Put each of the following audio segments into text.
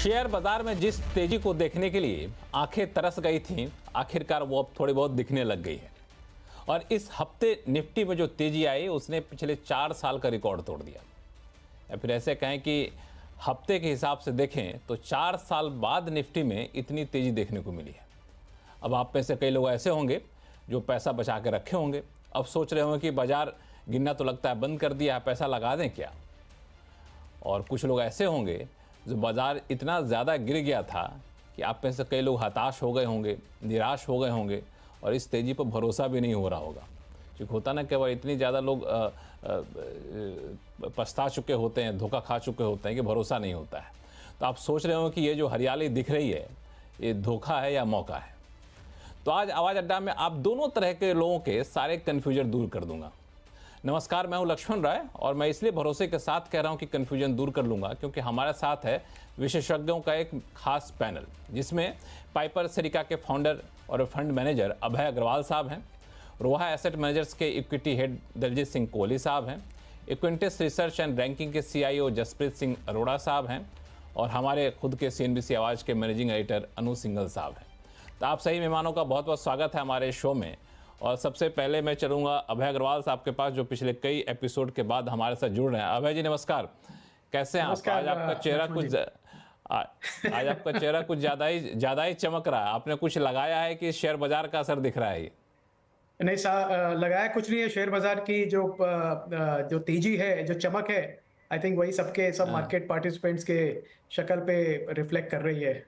Share बाजार में जिस तेजी को देखने के लिए आंखें तरस गई थीं, आखिरकार वो अब थोड़ी बहुत दिखने लग गई है। और इस हफ्ते निफ्टी में जो तेजी आई उसने पिछले 4 साल का रिकॉर्ड तोड़ दिया। या फिर ऐसे कहें कि हफ्ते के हिसाब से देखें तो 4 साल बाद निफ्टी में इतनी तेजी देखने को मिली है। अब आप में से कई लोग ऐसे होंगे जो पैसा बचा के रखे होंगे, अब सोच रहे होंगे कि बाजार गिरना तो लगता है बंद कर दिया है, पैसा लगा दें क्या। और कुछ लोग ऐसे होंगे जो बाजार इतना ज़्यादा गिर गया था कि आप में से कई लोग हताश हो गए होंगे, निराश हो गए होंगे और इस तेज़ी पर भरोसा भी नहीं हो रहा होगा। क्योंकि होता ना केवल इतनी ज़्यादा लोग पछता चुके होते हैं, धोखा खा चुके होते हैं कि भरोसा नहीं होता है। तो आप सोच रहे हो कि ये जो हरियाली दिख रही है ये धोखा है या मौका है। तो आज आवाज़ अड्डा में आप दोनों तरह के लोगों के सारे कन्फ्यूजन दूर कर दूंगा। नमस्कार, मैं हूं लक्ष्मण राय और मैं इसलिए भरोसे के साथ कह रहा हूं कि कन्फ्यूजन दूर कर लूंगा क्योंकि हमारे साथ है विशेषज्ञों का एक खास पैनल, जिसमें पाइपर सरिका के फाउंडर और फंड मैनेजर अभय अग्रवाल साहब हैं, रोहा एसेट मैनेजर्स के इक्विटी हेड दलजीत सिंह कोहली साहब हैं, इक्विंटिस रिसर्च एंड रैंकिंग के CIO जसप्रीत सिंह अरोड़ा साहब हैं और हमारे खुद के CNBC आवाज़ के मैनेजिंग एडिटर अनु सिंघल साहब हैं। तो आप सही मेहमानों का बहुत बहुत स्वागत है हमारे शो में। और सबसे पहले मैं चलूंगा अभय अग्रवाल साहब के पास, जो पिछले कई एपिसोड के बाद हमारे साथ जुड़ रहे हैं। अभय जी नमस्कार, कैसे हैं आप? आज आपका चेहरा कुछ ज़्यादा ही चमक रहा है। आपने कुछ लगाया है कि शेयर बाजार का असर दिख रहा है? नहीं, लगाया कुछ नहीं है। शेयर बाजार की जो तेजी है, जो चमक है, आई थिंक वही सब मार्केट पार्टिसिपेंट्स के शक्ल पे रिफ्लेक्ट कर रही है।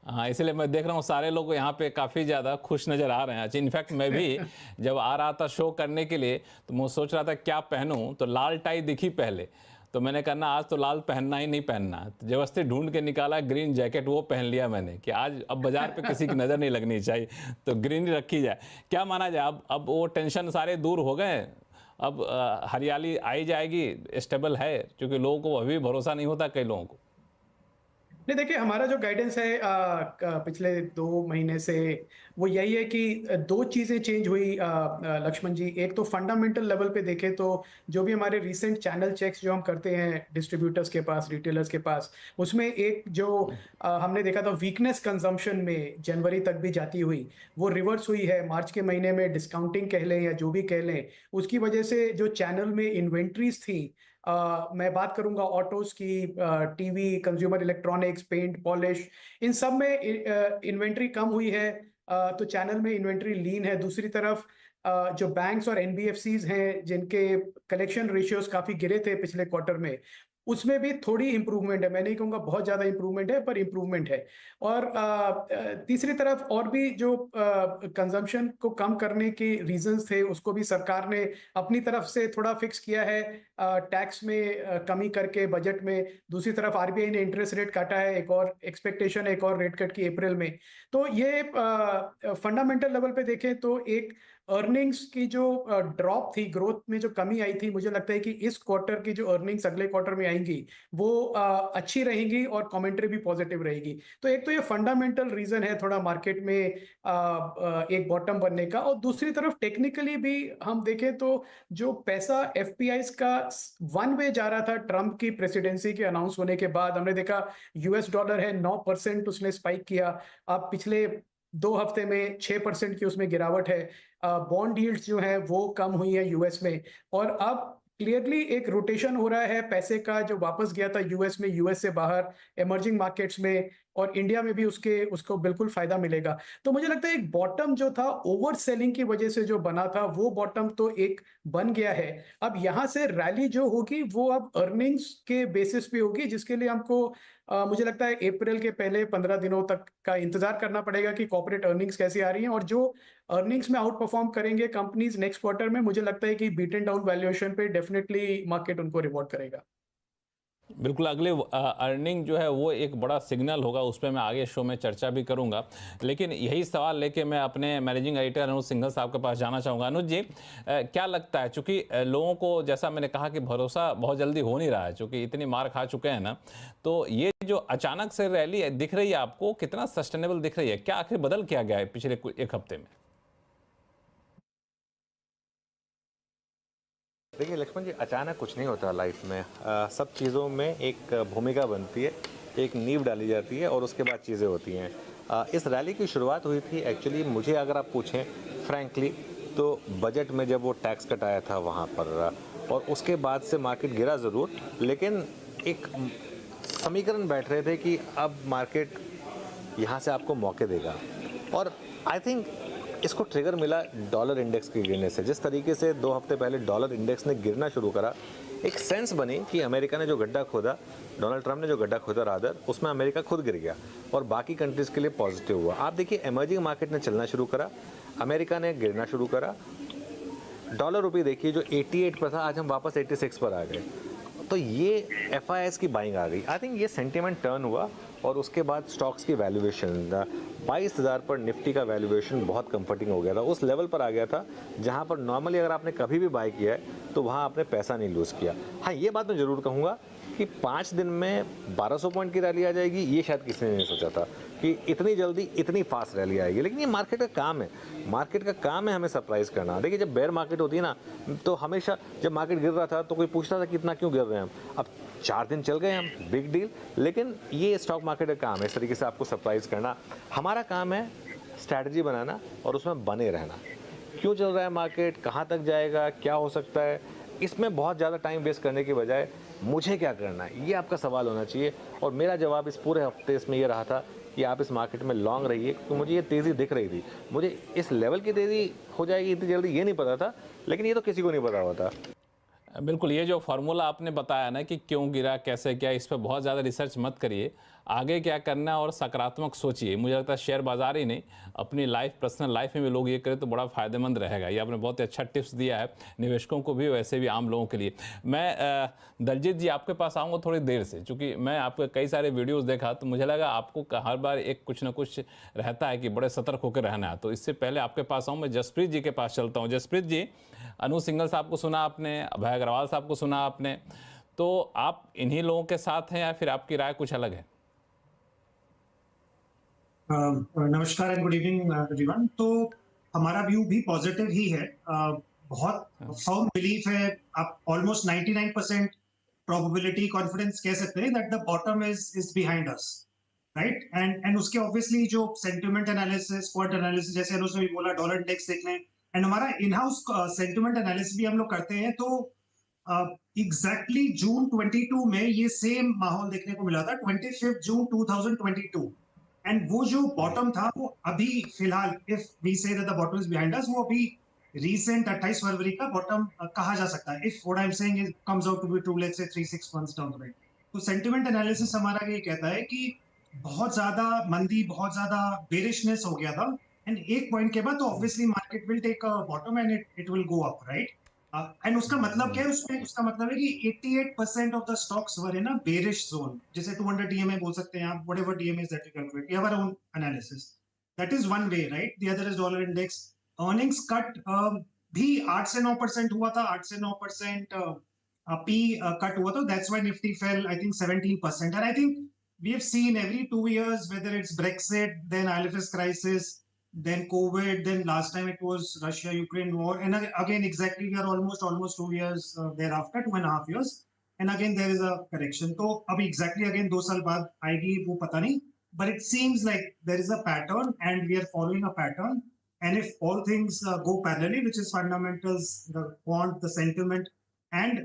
हाँ, इसलिए मैं देख रहा हूँ सारे लोग यहाँ पे काफ़ी ज़्यादा खुश नज़र आ रहे हैं। इनफैक्ट मैं भी जब आ रहा था शो करने के लिए तो मैं सोच रहा था क्या पहनूं, तो लाल टाई दिखी पहले, तो मैंने कहा ना आज तो लाल पहनना ही नहीं पहनना। तो जबरदस्ती ढूंढ के निकाला ग्रीन जैकेट, वो पहन लिया मैंने कि आज अब बाजार पे किसी की नज़र नहीं लगनी चाहिए, तो ग्रीन ही रखी जाए। क्या माना जाए, अब वो टेंशन सारे दूर हो गए, अब हरियाली आई जाएगी, स्टेबल है, क्योंकि लोगों को अभी भरोसा नहीं होता कई लोगों को। नहीं, देखिए, हमारा जो गाइडेंस है पिछले 2 महीने से वो यही है कि दो चीजें चेंज हुई लक्ष्मण जी। एक तो फंडामेंटल लेवल पे देखें तो जो भी हमारे रिसेंट चैनल चेक्स जो हम करते हैं डिस्ट्रीब्यूटर्स के पास, रिटेलर्स के पास, उसमें एक जो हमने देखा था वीकनेस कंजम्पशन में जनवरी तक भी जाती हुई, वो रिवर्स हुई है। मार्च के महीने में डिस्काउंटिंग कह लें या जो भी कह लें, उसकी वजह से जो चैनल में इन्वेंट्रीज थी, मैं बात करूंगा ऑटोज की, TV, consumer electronics, paint, polish, इन सब में इन्वेंट्री कम हुई है। तो चैनल में इन्वेंट्री लीन है। दूसरी तरफ जो बैंक्स और NBFCs हैं जिनके कलेक्शन रेशियोज काफी गिरे थे पिछले क्वार्टर में, उसमें भी थोड़ी इंप्रूवमेंट है। मैं नहीं कहूंगा बहुत ज्यादा इंप्रूवमेंट है, पर इंप्रूवमेंट है। और तीसरी तरफ और भी जो कंजम्पशन को कम करने के रीजंस थे, उसको भी सरकार ने अपनी तरफ से थोड़ा फिक्स किया है, टैक्स में कमी करके बजट में। दूसरी तरफ RBI ने इंटरेस्ट रेट काटा है, एक और एक्सपेक्टेशन है एक और रेट कट की अप्रैल में। तो ये फंडामेंटल लेवल पे देखें तो एक अर्निंग्स की जो ड्रॉप थी, ग्रोथ में जो कमी आई थी, मुझे लगता है कि इस क्वार्टर की जो अर्निंग्स अगले क्वार्टर में आएंगी वो अच्छी रहेंगी और कमेंट्री भी पॉजिटिव रहेगी। तो एक तो ये फंडामेंटल रीजन है थोड़ा मार्केट में एक बॉटम बनने का। और दूसरी तरफ टेक्निकली भी हम देखें तो जो पैसा FPIs का वन वे जा रहा था ट्रंप की प्रेसिडेंसी के अनाउंस होने के बाद, हमने देखा US डॉलर है 9% उसने स्पाइक किया। अब पिछले 2 हफ्ते में 6% की उसमें गिरावट है। बॉन्ड यील्ड्स जो है वो कम हुई है US में। और अब क्लियरली एक रोटेशन हो रहा है पैसे का, जो वापस गया था US में, US से बाहर इमर्जिंग मार्केट्स में, और इंडिया में भी उसको बिल्कुल फायदा मिलेगा। तो मुझे लगता है एक बॉटम जो था ओवर सेलिंग की वजह से जो बना था, वो बॉटम तो एक बन गया है। अब यहां से रैली जो होगी वो अब अर्निंग्स के बेसिस पे होगी, जिसके लिए हमको मुझे लगता है अप्रैल के पहले 15 दिनों तक का इंतजार करना पड़ेगा कि कॉर्पोरेट अर्निंग्स कैसी आ रही हैं। और जो अर्निंग्स में आउट परफॉर्म करेंगे कंपनीज नेक्स्ट क्वार्टर में, मुझे लगता है कि बीट एंड डाउन वैल्यूएशन पे डेफिनेटली मार्केट उनको रिवॉर्ड करेगा। बिल्कुल, अगले अर्निंग जो है वो एक बड़ा सिग्नल होगा, उस पर मैं आगे शो में चर्चा भी करूंगा। लेकिन यही सवाल लेके मैं अपने मैनेजिंग एडिटर अनुज सिंघल साहब के पास जाना चाहूँगा। अनुज जी, क्या लगता है, चूँकि लोगों को जैसा मैंने कहा कि भरोसा बहुत जल्दी हो नहीं रहा है, चूँकि इतनी मार खा चुके हैं ना, तो ये जो अचानक से रैली दिख रही है आपको कितना सस्टेनेबल दिख रही है? क्या आखिर बदल क्या गया है पिछले एक हफ्ते में? देखिए लक्ष्मण जी, अचानक कुछ नहीं होता लाइफ में। सब चीज़ों में एक भूमिका बनती है एक नींव डाली जाती है और उसके बाद चीज़ें होती हैं। इस रैली की शुरुआत हुई थी एक्चुअली, मुझे अगर आप पूछें फ्रैंकली, तो बजट में जब वो टैक्स कटाया था वहाँ पर, और उसके बाद से मार्केट गिरा ज़रूर, लेकिन एक समीकरण बैठ रहे थे कि अब मार्केट यहाँ से आपको मौके देगा। और आई थिंक इसको ट्रिगर मिला डॉलर इंडेक्स के गिरने से। जिस तरीके से 2 हफ्ते पहले डॉलर इंडेक्स ने गिरना शुरू करा, एक सेंस बनी कि अमेरिका ने जो गड्ढा खोदा, डोनाल्ड ट्रंप ने जो गड्ढा खोदा रादर, उसमें अमेरिका खुद गिर गया और बाकी कंट्रीज़ के लिए पॉजिटिव हुआ। आप देखिए एमर्जिंग मार्केट ने चलना शुरू करा, अमेरिका ने गिरना शुरू करा। डॉलर रुपये देखिए जो 88 पर था, आज हम वापस 86 पर आ गए। तो ये FIS की बाइंग आ गई। आई थिंक ये सेंटिमेंट टर्न हुआ और उसके बाद स्टॉक्स की वैल्यूएशन 22,000 पर निफ्टी का वैल्यूएशन बहुत कंफर्टिंग हो गया था, उस लेवल पर आ गया था जहां पर नॉर्मली अगर आपने कभी भी बाय किया है तो वहां आपने पैसा नहीं लूज़ किया। हाँ, ये बात मैं ज़रूर कहूँगा कि 5 दिन में 1200 पॉइंट की रैली आ जाएगी, ये शायद किसी ने नहीं सोचा था कि इतनी जल्दी इतनी फास्ट रैली आएगी। लेकिन ये मार्केट का काम है, मार्केट का काम है हमें सरप्राइज़ करना। देखिए जब बेयर मार्केट होती है ना, तो हमेशा जब मार्केट गिर रहा था तो कोई पूछता था कि इतना क्यों गिर रहे हैं हम। अब 4 दिन चल गए हम, बिग डील। लेकिन ये स्टॉक मार्केट का काम है इस तरीके से आपको सरप्राइज़ करना। हमारा काम है स्ट्रैटेजी बनाना और उसमें बने रहना। क्यों चल रहा है मार्केट, कहाँ तक जाएगा, क्या हो सकता है, इसमें बहुत ज़्यादा टाइम वेस्ट करने के बजाय मुझे क्या करना है, ये आपका सवाल होना चाहिए। और मेरा जवाब इस पूरे हफ्ते इसमें ये रहा था कि आप इस मार्केट में लॉन्ग रहिए, क्योंकि मुझे ये तेज़ी दिख रही थी। मुझे इस लेवल की तेज़ी हो जाएगी इतनी जल्दी ये नहीं पता था, लेकिन ये तो किसी को नहीं पता हुआ था। बिल्कुल, ये जो फार्मूला आपने बताया ना कि क्यों गिरा, कैसे क्या, इस पे बहुत ज़्यादा रिसर्च मत करिए, आगे क्या करना है और सकारात्मक सोचिए। मुझे लगता है शेयर बाजार ही नहीं, अपनी लाइफ, पर्सनल लाइफ में भी लोग ये करें तो बड़ा फ़ायदेमंद रहेगा। ये आपने बहुत ही अच्छा टिप्स दिया है निवेशकों को भी, वैसे भी आम लोगों के लिए। मैं दलजीत जी आपके पास आऊँगा थोड़ी देर से, चूँकि मैं आपके कई सारे वीडियोज़ देखा तो मुझे लगा आपको हर बार एक कुछ ना कुछ रहता है कि बड़े सतर्क होकर रहना है। तो इससे पहले आपके पास आऊँ, मैं जसप्रीत जी के पास चलता हूँ। जसप्रीत जी, अनु सिंघल साहब को सुना आपने, अभय अग्रवाल साहब को सुना आपने, तो आप इन्हीं लोगों के साथ हैं या फिर आपकी राय कुछ अलग है? नमस्कार एंड गुड इवनिंग एवरीवन। तो हमारा व्यू भी पॉजिटिव ही है। बहुत फर्म बिलीफ है, आप ऑलमोस्ट 99% प्रोबेबिलिटी कॉन्फिडेंस कह सकते हैं that the bottom is behind us, right. And उसके ऑब्वियसली जो सेंटिमेंट एनालिसिस, क्वांट एनालिसिस, जैसे अनुज ने भी बोला, डॉलर इंडेक्स देख लें, एंड हमारा इन हाउस सेंटिमेंट एनालिसिस भी हम लोग करते हैं। तो एग्जैक्टली जून 22 में ये सेम माहौल देखने को मिला था, 25 जून 2022। एंड वो जो बॉटम था वो अभी फिलहाल, if we say that the bottom is behind us, वो अभी रीसेंट 28 फरवरी का बॉटम कहा जा सकता है, if what I am saying is comes out to be true, let's say 3-6 months down the line. तो सेंटिमेंट एनालिसिस हमारा ये कहता है कि बहुत ज्यादा मंदी, बहुत ज्यादा बेरिशनेस हो गया था, एंड एक पॉइंट के बाद तो obviously market will take a bottom and it will go up, right. And उसका मतलब क्या है, उसमें उसका मतलब है कि 88% of the stocks were in a bearish zone, जैसे 200 DMA बोल सकते हैं आप, whatever DMA is that you calculate, we have our own analysis, that is one way, right. The other is dollar index. Earnings cut भी 8 से 9% हुआ था, 8 से 9% पी कट हुआ था, that's why Nifty fail I think 17%। And I think we have seen every 2 years, whether it's Brexit, then IL&FS crisis, then COVID, then last time it was Russia-Ukraine war, and again exactly we are almost 2 years thereafter, 2.5 years, and again there is a correction. So abhi exactly again 2 साल बाद आएगी वो पता नहीं, but it seems like there is a pattern and we are following a pattern, and if all things go parallelly, which is fundamentals, the quant, the sentiment, and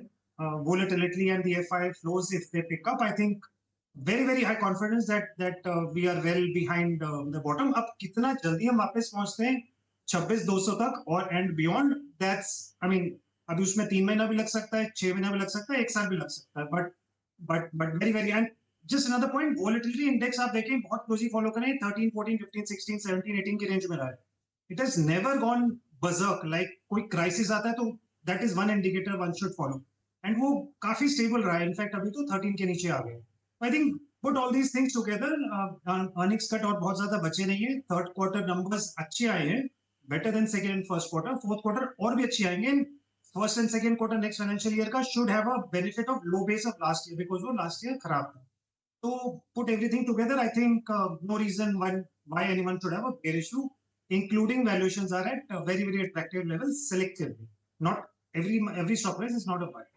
volatility and the FI flows, if they pick up, I think very high confidence that we are well behind the bottom. अब कितना जल्दी हम वापस पहुंचते हैं 26,200 तक और and beyond, that's I mean अभी उसमें 3 महीना भी लग सकता है, 6 महीना भी लग सकता है, 1 साल भी लग सकता है, but very and just another point, volatility index आप देखें बहुत क्लोजली फॉलो करें, 13, 14, 15, 16, 17, 18 की रेंज में रहा है। It has never gone berserk, like कोई क्राइसिस आता है तो that is one indicator one should follow, and वो काफी स्टेबल रहा है, इनफैक्ट अभी तो 13 के नीचे आ गए। I think put all these things together, earnings cut और बहुत ज्यादा बचे नहीं है, थर्ड क्वार्टर नंबर्स अच्छे आए हैं, better than second and first quarter, fourth quarter और भी अच्छे आएंगे, first and second quarter next financial year का should have a benefit of low base of last year, because वो लास्ट ईयर खराब था। तो put everything together, I think no reason why anyone should have a bear issue, including valuations are at very attractive levels selectively, not every stock price is not a buy.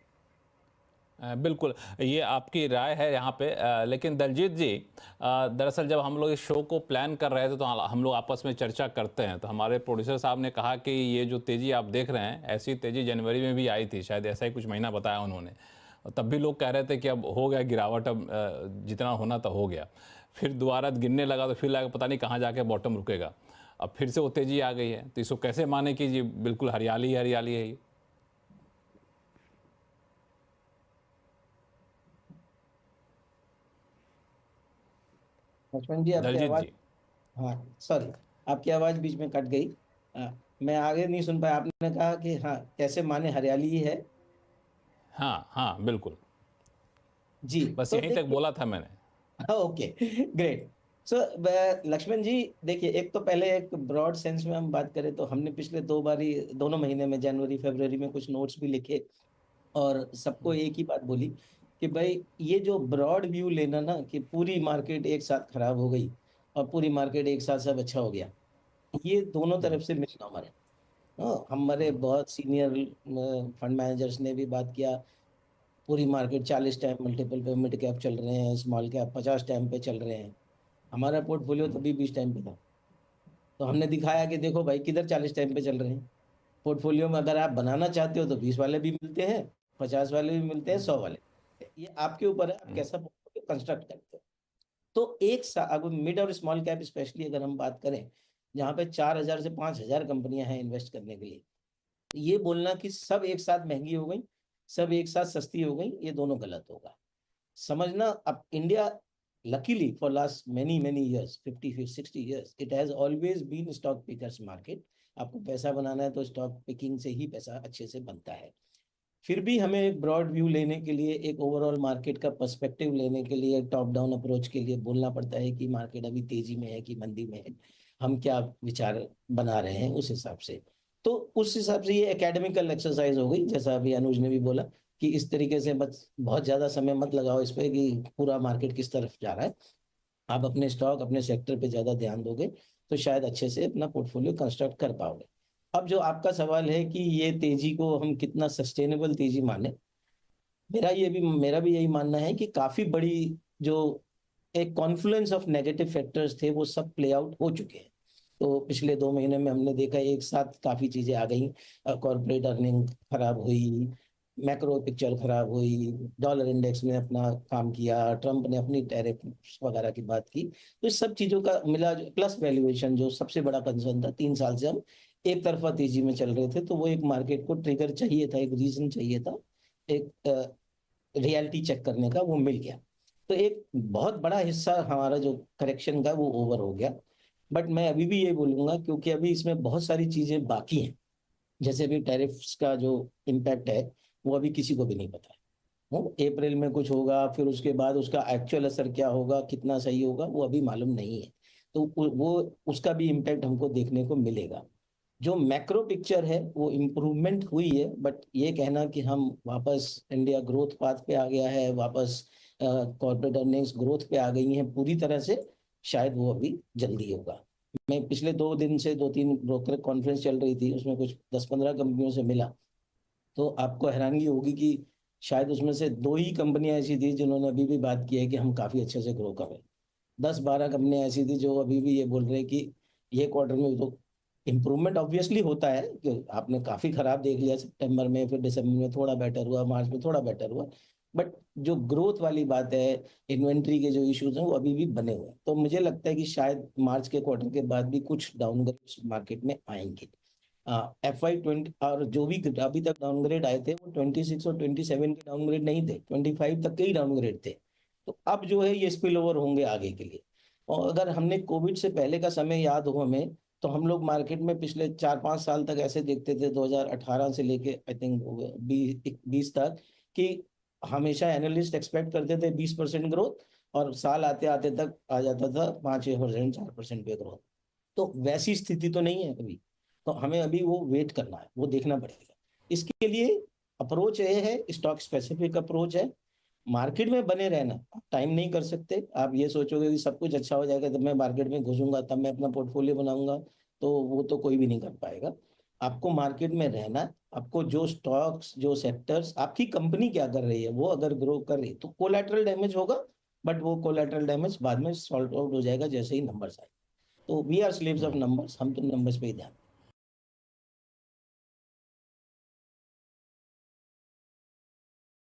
बिल्कुल, ये आपकी राय है यहाँ पे, लेकिन दलजीत जी, दरअसल जब हम लोग इस शो को प्लान कर रहे थे तो हम लोग आपस में चर्चा करते हैं, तो हमारे प्रोड्यूसर साहब ने कहा कि ये जो तेज़ी आप देख रहे हैं, ऐसी तेज़ी जनवरी में भी आई थी, शायद ऐसा ही कुछ महीना बताया उन्होंने। और तब भी लोग कह रहे थे कि अब हो गया गिरावट, अब जितना होना था हो गया। फिर दोबारा गिरने लगा तो फिर लगा पता नहीं कहाँ जाके बॉटम रुकेगा। अब फिर से वो तेज़ी आ गई है, तो इसको कैसे माने कि जी बिल्कुल हरियाली हरियाली है ये? लक्ष्मण जी, आपकी दलजीत आवाज, जी। हाँ सॉरी, आपकी आवाज बीच में कट गई। मैं आगे नहीं सुन पाया। आपने कहा कि हाँ कैसे माने हरियाली ही है। हाँ हाँ बिल्कुल, जी, बस तो यहीं तक देखिए, बोला था मैंने। Okay, great. So Lakshman ji, देखिए, एक तो पहले एक ब्रॉड सेंस में हम बात करें तो हमने पिछले दो बारी, दोनों महीने में, जनवरी फरवरी में कुछ नोट्स भी लिखे और सबको एक ही बात बोली कि भाई ये जो ब्रॉड व्यू लेना ना कि पूरी मार्केट एक साथ खराब हो गई और पूरी मार्केट एक साथ सब अच्छा हो गया, ये दोनों तरफ से मिसनॉमर है। हाँ, हमारे बहुत सीनियर फंड मैनेजर्स ने भी बात किया। पूरी मार्केट 40 टाइम मल्टीपल पे मिड कैप चल रहे हैं, स्मॉल कैप 50 टाइम पे चल रहे हैं। हमारा पोर्टफोलियो तभी 20 टाइम पे था। तो हमने दिखाया कि देखो भाई किधर 40 टाइम पे चल रहे हैं। पोर्टफोलियो में अगर आप बनाना चाहते हो तो 20 वाले भी मिलते हैं, 50 वाले भी मिलते हैं, 100 वाले। ये आपके ऊपर है, आप कैसा पोर्टफोलियो कंस्ट्रक्ट करते हो। तो अगर मिड और स्मॉल कैप स्पेशली अगर हम बात करें, जहाँ पे 4,000 से 5,000 कंपनियां हैं इन्वेस्ट करने के लिए, ये बोलना कि सब एक साथ महंगी हो गई, सब एक साथ सस्ती हो गई, ये दोनों गलत होगा। समझना, अब India, luckily for last many years, 50 60 years, it has always been stock pickers market। आपको पैसा बनाना है तो स्टॉक पिकिंग से ही पैसा अच्छे से बनता है। फिर भी हमें एक ब्रॉड व्यू लेने के लिए, एक ओवरऑल मार्केट का पर्सपेक्टिव लेने के लिए, टॉप डाउन अप्रोच के लिए बोलना पड़ता है कि मार्केट अभी तेजी में है कि मंदी में है, हम क्या विचार बना रहे हैं उस हिसाब से। तो उस हिसाब से ये एकेडमिकल एक्सरसाइज हो गई, जैसा अभी अनुज ने भी बोला कि इस तरीके से मत, बहुत ज्यादा समय मत लगाओ इस पे कि पूरा मार्केट किस तरफ जा रहा है। आप अपने स्टॉक, अपने सेक्टर पे ज्यादा ध्यान दोगे तो शायद अच्छे से अपना पोर्टफोलियो कंस्ट्रक्ट कर पाओगे। अब जो आपका सवाल है कि ये तेजी को हम कितना सस्टेनेबल तेजी माने, मेरा भी यही मानना है कि काफी बड़ी जो एक कॉन्फ्लुएंस ऑफ नेगेटिव फैक्टर्स थे वो सब प्ले आउट हो चुके हैं। तो पिछले 2 महीने में हमने देखा एक साथ काफी चीजें आ गई। कॉर्पोरेट अर्निंग खराब हुई, मैक्रो पिक्चर खराब हुई, डॉलर इंडेक्स ने अपना काम किया, ट्रम्प ने अपनी टैरिफ वगैरह की बात की। तो इस सब चीजों का मिला, प्लस वैल्यूएशन जो सबसे बड़ा कंसर्न था, 3 साल से हम एक तरफा तेजी में चल रहे थे, तो वो एक मार्केट को ट्रिगर चाहिए था, एक रीजन चाहिए था, एक रियलिटी चेक करने का, वो मिल गया। तो एक बहुत बड़ा हिस्सा हमारा जो करेक्शन का वो ओवर हो गया। बट मैं अभी भी ये बोलूंगा, क्योंकि अभी इसमें बहुत सारी चीजें बाकी हैं, जैसे अभी टैरिफ्स का जो इम्पैक्ट है वो अभी किसी को भी नहीं पता है। अप्रैल में कुछ होगा, फिर उसके बाद उसका एक्चुअल असर क्या होगा, कितना सही होगा, वो अभी मालूम नहीं है। तो वो उसका भी इम्पैक्ट हमको देखने को मिलेगा। जो मैक्रो पिक्चर है वो इम्प्रूवमेंट हुई है, बट ये कहना कि हम वापस इंडिया ग्रोथ पाथ पे आ गया है, वापस कॉर्पोरेट अर्निंग्स ग्रोथ पे आ गई हैं पूरी तरह से, शायद वो अभी जल्दी होगा। मैं पिछले 2 दिन से 2 3 ब्रोकर कॉन्फ्रेंस चल रही थी, उसमें कुछ 10 15 कंपनियों से मिला, तो आपको हैरानगी होगी कि शायद उसमें से 2 ही कंपनियां ऐसी थी जिन्होंने अभी भी बात की है कि हम काफी अच्छे से ग्रो कर रहे हैं। 10 12 कंपनियां ऐसी थी जो अभी भी ये बोल रहे हैं कि ये क्वार्टर में तो इम्प्रूवमेंट ऑब्वियसली होता है कि आपने काफी खराब देख लिया सितंबर में, फिर दिसंबर में थोड़ा बेटर हुआ, मार्च में थोड़ा बेटर हुआ, बट जो ग्रोथ वाली बात है, इन्वेंट्री के जो इश्यूज हैं वो अभी भी बने हुए हैं। तो मुझे लगता है कि शायद मार्च के क्वार्टर के बाद भी कुछ डाउनग्रेड मार्केट में आएंगे। FY 20 और जो भी अभी तक डाउनग्रेड आए थे वो 26 और 27 के डाउनग्रेड नहीं थे, 25 तक के ही डाउनग्रेड थे। तो अब जो है ये स्पिल ओवर होंगे आगे के लिए। और अगर हमने कोविड से पहले का समय याद हो हमें, तो हम लोग मार्केट में पिछले 4 5 साल तक ऐसे देखते थे, 2018 से लेके आई थिंक 20 तक, कि हमेशा एनालिस्ट एक्सपेक्ट करते थे 20% ग्रोथ, और साल आते आते तक आ जाता था 5 6% 4% पे ग्रोथ। तो वैसी स्थिति तो नहीं है अभी। तो हमें अभी वो वेट करना है, वो देखना पड़ेगा। इसके लिए अप्रोच ये है, स्टॉक स्पेसिफिक अप्रोच है। मार्केट में बने रहना, आप टाइम नहीं कर सकते। आप ये सोचोगे कि सब कुछ अच्छा हो जाएगा तब मैं मार्केट में घुसूंगा, तब मैं अपना पोर्टफोलियो बनाऊंगा, तो वो तो कोई भी नहीं कर पाएगा। आपको मार्केट में रहना है, आपको जो स्टॉक्स, जो सेक्टर्स, आपकी कंपनी क्या कर रही है, वो अगर ग्रो कर रही है तो कोलैटरल डैमेज होगा, बट वो कोलैटरल डैमेज बाद में सॉल्व आउट हो जाएगा जैसे ही नंबर्स आए। तो we are slaves of numbers, हम तो नंबर्स पे ही ध्यान दें।